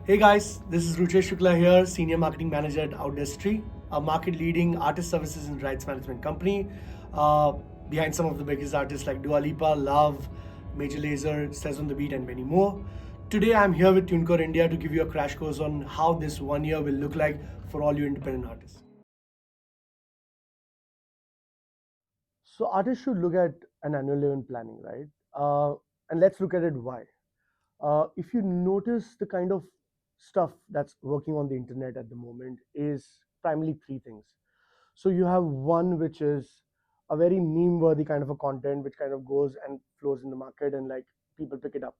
Hey guys, this is Roochay Shukla here, Senior Marketing Manager at Outdustry, a market-leading artist services and rights management company. Uh, Behind some of the biggest artists like Dua Lipa, Love, Major Lazer, Says on the Beat, and many more. Today I'm here with TuneCore India to give you a crash course on how this 1 year will look like for all you independent artists. So artists should look at an annual event planning, right? And let's look at it why. If you notice the kind of stuff that's working on the internet at the moment is primarily three things. So you have one which is a very meme worthy kind of a content which kind of goes and flows in the market and like people pick it up.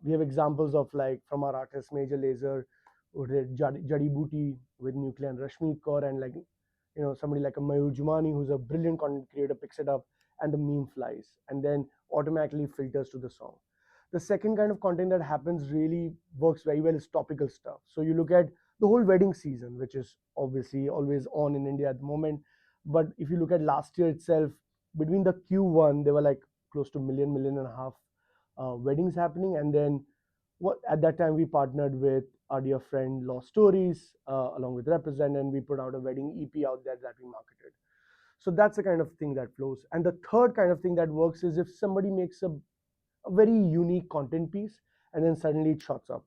We have examples of like from our artist Major Lazer who did Jadi Booty with Nuclear and Rashmeet Kaur, and like somebody like a Mayur Jumani who's a brilliant content creator picks it up and the meme flies and then automatically filters to the song. The second kind of content that happens really works very well is topical stuff. So you look at the whole wedding season, which is obviously always on in India at the moment. But if you look at last year itself, between the Q1, there were like close to million and a half weddings happening. And then what at that time we partnered with our dear friend Law Stories along with Represent, and we put out a wedding EP out there that we marketed. So that's the kind of thing that flows. And the third kind of thing that works is if somebody makes a very unique content piece and then suddenly it shots up,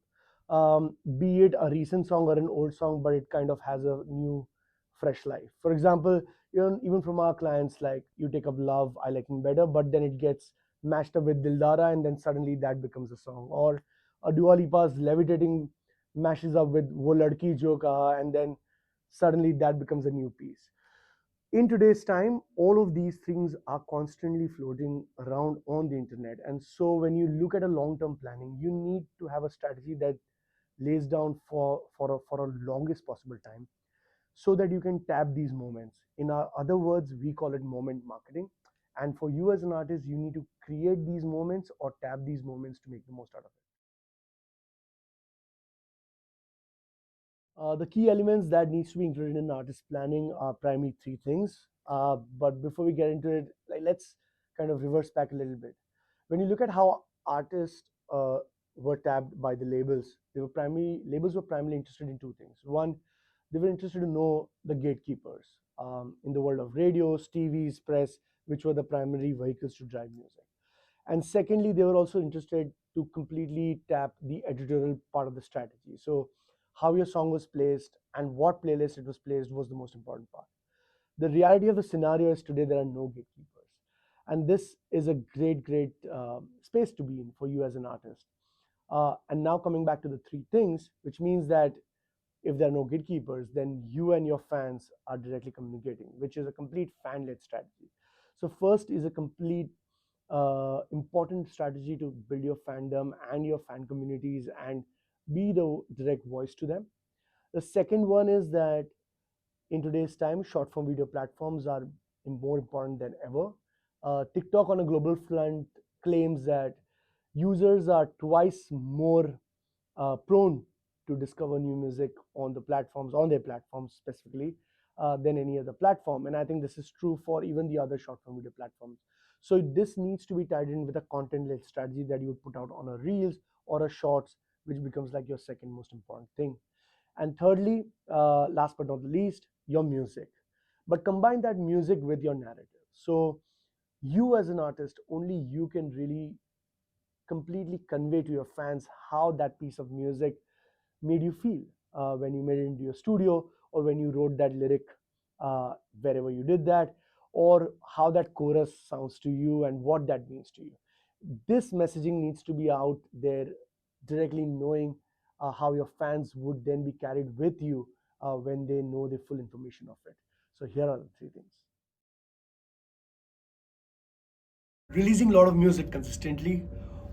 be it a recent song or an old song, but it kind of has a new fresh life. For example, even from our clients, like you take up Love I Like Me Better, but then it gets mashed up with Dildara and then suddenly that becomes a song. Or a Dua Lipa's Levitating mashes up with Wo Ladki Jo Kaha, and then suddenly that becomes a new piece. In today's time, all of these things are constantly floating around on the internet. And so when you look at a long-term planning, you need to have a strategy that lays down for a longest possible time so that you can tap these moments. In our other words, we call it moment marketing. And for you as an artist, you need to create these moments or tap these moments to make the most out of it. The key elements that needs to be included in artist planning are primarily three things. But before we get into it, like let's kind of reverse back a little bit. When you look at how artists were tapped by the labels, labels were primarily interested in two things. One, they were interested to know the gatekeepers in the world of radios, TVs, press, which were the primary vehicles to drive music. And secondly, they were also interested to completely tap the editorial part of the strategy. So how your song was placed and what playlist it was placed was the most important part. The reality of the scenario is today there are no gatekeepers, and this is a great space to be in for you as an artist. And now coming back to the three things, which means that if there are no gatekeepers, then you and your fans are directly communicating, which is a complete fan-led strategy. So first is a complete important strategy to build your fandom and your fan communities and be the direct voice to them. The second one is that in today's time, short form video platforms are more important than ever. TikTok on a global front claims that users are twice more prone to discover new music on their platforms specifically, than any other platform. And I think this is true for even the other short form video platforms. So this needs to be tied in with a content-led strategy that you would put out on a reels or a shorts, which becomes like your second most important thing. And thirdly, last but not the least, your music. But combine that music with your narrative. So you as an artist, only you can really completely convey to your fans how that piece of music made you feel when you made it into your studio, or when you wrote that lyric wherever you did that, or how that chorus sounds to you and what that means to you. This messaging needs to be out there directly, knowing how your fans would then be carried with you when they know the full information of it. So here are the three things. Releasing a lot of music consistently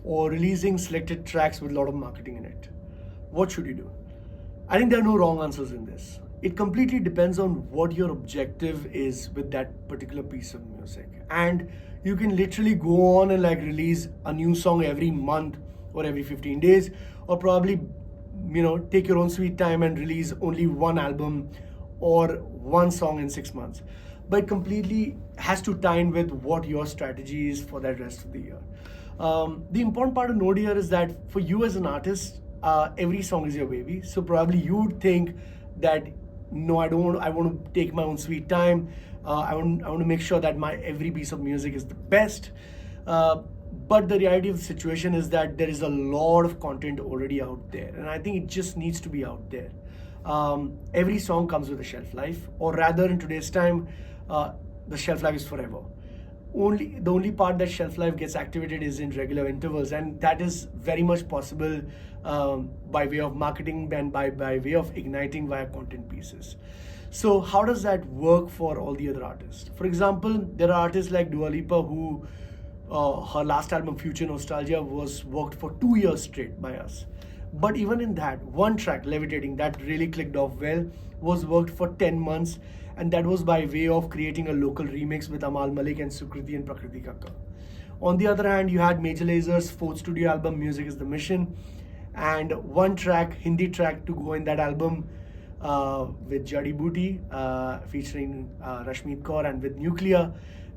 or releasing selected tracks with a lot of marketing in it. What should you do? I think there are no wrong answers in this. It completely depends on what your objective is with that particular piece of music. And you can literally go on and like release a new song every month or every 15 days, or probably take your own sweet time and release only one album or one song in 6 months. But it completely has to tie in with what your strategy is for that rest of the year. The important part to note here is that for you as an artist, every song is your baby. So probably you would think that no, I don't want. I want to take my own sweet time. I want to make sure that my every piece of music is the best. Uh, but the reality of the situation is that there is a lot of content already out there, and I think it just needs to be out there. Every song comes with a shelf life, or rather, in today's time, the shelf life is forever. The only part that shelf life gets activated is in regular intervals, and that is very much possible by way of marketing and by way of igniting via content pieces. So how does that work for all the other artists? For example, there are artists like Dua Lipa who her last album Future Nostalgia was worked for 2 years straight by us. But even in that one track, Levitating, that really clicked off well, was worked for 10 months, and that was by way of creating a local remix with Amal Malik and Sukriti and Prakriti Kakkar. On the other hand, you had Major Laser's fourth studio album, Music is the Mission, and one track, Hindi track, to go in that album with Jadi Booty featuring Rashmeet Kaur and with Nuclear.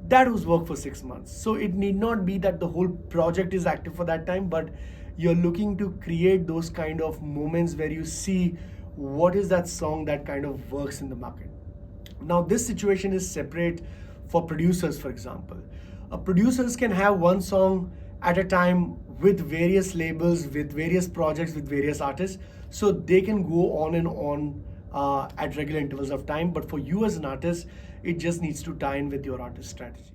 That was work for 6 months. So it need not be that the whole project is active for that time, but you're looking to create those kind of moments where you see what is that song that kind of works in the market. Now, this situation is separate for producers, for example. Producers can have one song at a time with various labels, with various projects, with various artists, so they can go on and on at regular intervals of time. But for you as an artist, it just needs to tie in with your artist strategy.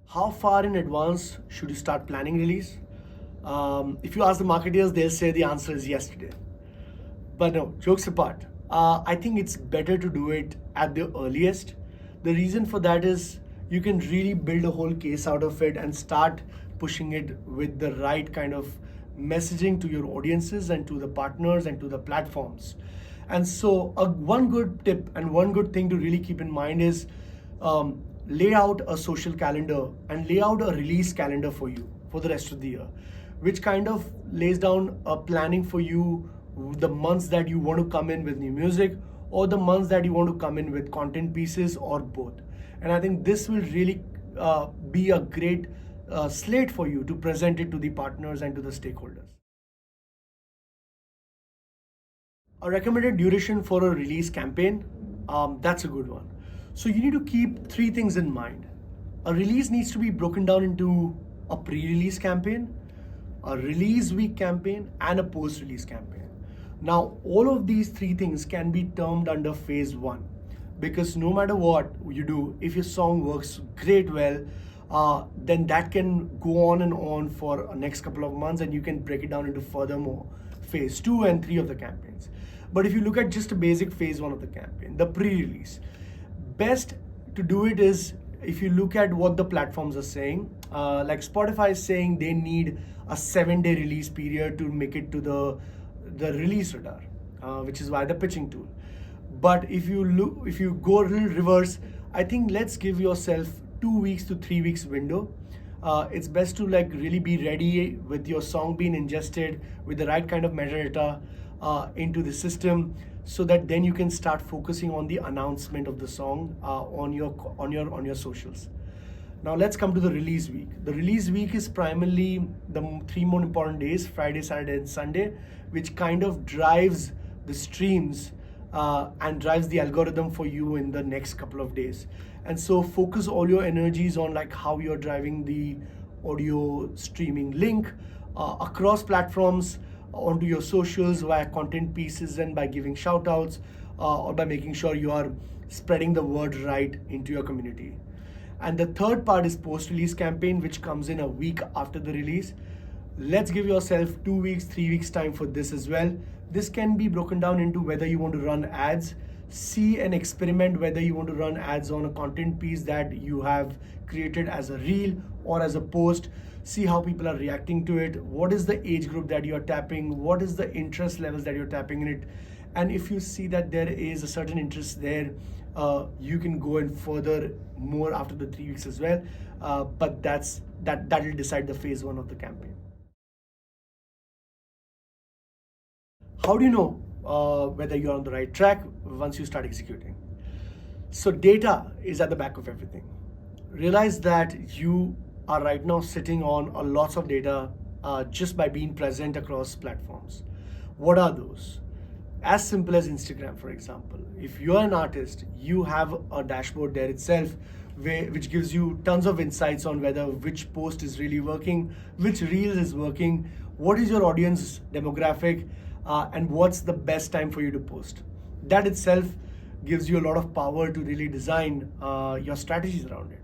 How far in advance should you start planning release? If you ask the marketers, they'll say the answer is yesterday. But no, jokes apart, I think it's better to do it at the earliest. The reason for that is you can really build a whole case out of it and start pushing it with the right kind of messaging to your audiences and to the partners and to the platforms. And so, one good tip and one good thing to really keep in mind is lay out a social calendar and lay out a release calendar for you for the rest of the year, which kind of lays down a planning for you the months that you want to come in with new music or the months that you want to come in with content pieces or both. And I think this will really be a great slate for you to present it to the partners and to the stakeholders. A recommended duration for a release campaign, that's a good one. So you need to keep three things in mind. A release needs to be broken down into a pre-release campaign, a release week campaign, and a post-release campaign. Now, all of these three things can be termed under phase one, because no matter what you do, if your song works great well, then that can go on and on for the next couple of months, and you can break it down into furthermore phase two and three of the campaigns. But if you look at just a basic phase one of the campaign, the pre-release, best to do it is if you look at what the platforms are saying. Like Spotify is saying they need a 7-day release period to make it to the release radar, which is why the pitching tool. But if you go a little reverse, I think let's give yourself 2 weeks to 3 weeks window. It's best to like really be ready with your song being ingested with the right kind of metadata into the system, so that then you can start focusing on the announcement of the song on your socials. Now let's come to the release week. The release week is primarily the three more important days: Friday, Saturday, and Sunday, which kind of drives the streams and drives the algorithm for you in the next couple of days. And so focus all your energies on like how you're driving the audio streaming link across platforms onto your socials via content pieces and by giving shout outs or by making sure you are spreading the word right into your community. And the third part is post-release campaign, which comes in a week after the release. Let's give yourself 2 weeks, 3 weeks time for this as well. This can be broken down into whether you want to run ads, see and experiment whether you want to run ads on a content piece that you have created as a reel or as a post. See how people are reacting to it. What is the age group that you're tapping? What is the interest levels that you're tapping in it? And if you see that there is a certain interest there, you can go in further more after the 3 weeks as well. But that will decide the phase one of the campaign. How do you know whether you're on the right track once you start executing? So data is at the back of everything. Realize that you are right now sitting on a lots of data just by being present across platforms. What are those? As simple as Instagram, for example. If you're an artist, you have a dashboard there itself which gives you tons of insights on whether which post is really working, which reel is working, what is your audience demographic, and what's the best time for you to post. That itself gives you a lot of power to really design your strategies around it.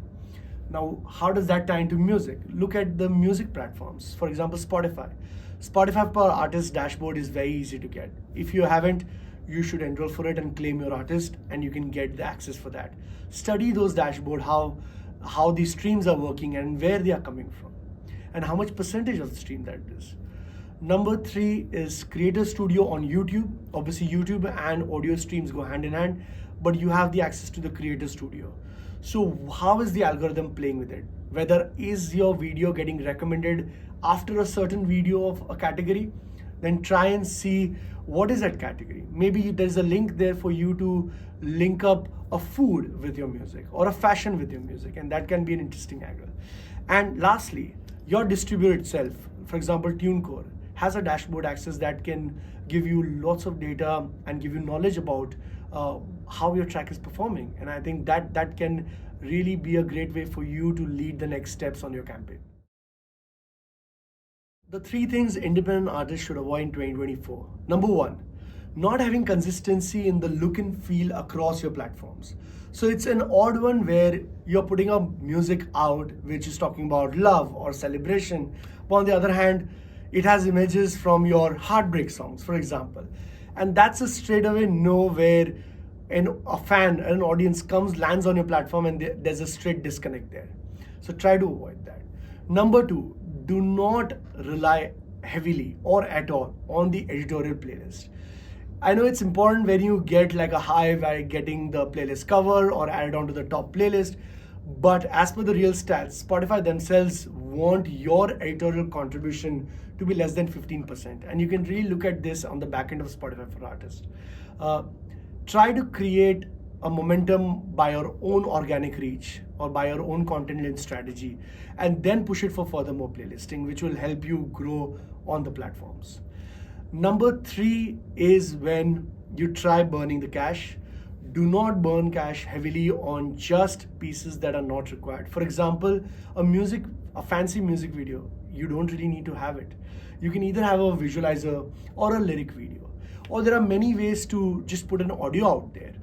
Now, how does that tie into music? Look at the music platforms. For example, Spotify. Spotify per artist dashboard is very easy to get. If you haven't, you should enroll for it and claim your artist, and you can get the access for that. Study those dashboard, how these streams are working and where they are coming from, and how much percentage of the stream that is. Number 3 is Creator Studio on YouTube. Obviously, YouTube and audio streams go hand in hand, but you have the access to the Creator Studio. So how is the algorithm playing with it? Whether is your video getting recommended after a certain video of a category? Then try and see what is that category. Maybe there's a link there for you to link up a food with your music or a fashion with your music, and that can be an interesting angle. And lastly, your distributor itself, for example, TuneCore, has a dashboard access that can give you lots of data and give you knowledge about how your track is performing. And I think that can really be a great way for you to lead the next steps on your campaign. The 3 things independent artists should avoid in 2024. Number 1, not having consistency in the look and feel across your platforms. So it's an odd one where you're putting up music out which is talking about love or celebration, but on the other hand, it has images from your heartbreak songs, for example. And that's a straightaway no where a fan, an audience lands on your platform, and there's a straight disconnect there. So try to avoid that. Number 2, do not rely heavily or at all on the editorial playlist. I know it's important when you get like a high by getting the playlist cover or added onto the top playlist, but as per the real stats, Spotify themselves want your editorial contribution to be less than 15%. And you can really look at this on the back end of Spotify for Artists. Try to create a momentum by your own organic reach or by your own content-led strategy, and then push it for furthermore playlisting, which will help you grow on the platforms. Number 3 is when you try burning the cash. Do not burn cash heavily on just pieces that are not required. For example, a fancy music video, you don't really need to have it. You can either have a visualizer or a lyric video, or there are many ways to just put an audio out there.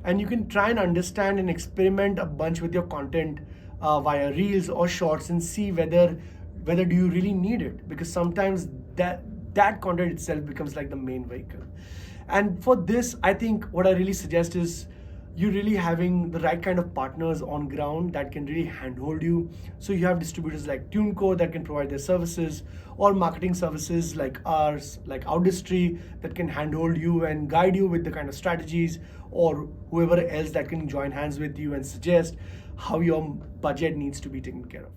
And you can try and understand and experiment a bunch with your content via reels or shorts and see whether do you really need it, because sometimes that content itself becomes like the main vehicle. And for this, I think what I really suggest is you really having the right kind of partners on ground that can really handhold you. So you have distributors like TuneCore that can provide their services, or marketing services like ours, like Outdustry, that can handhold you and guide you with the kind of strategies, or whoever else that can join hands with you and suggest how your budget needs to be taken care of.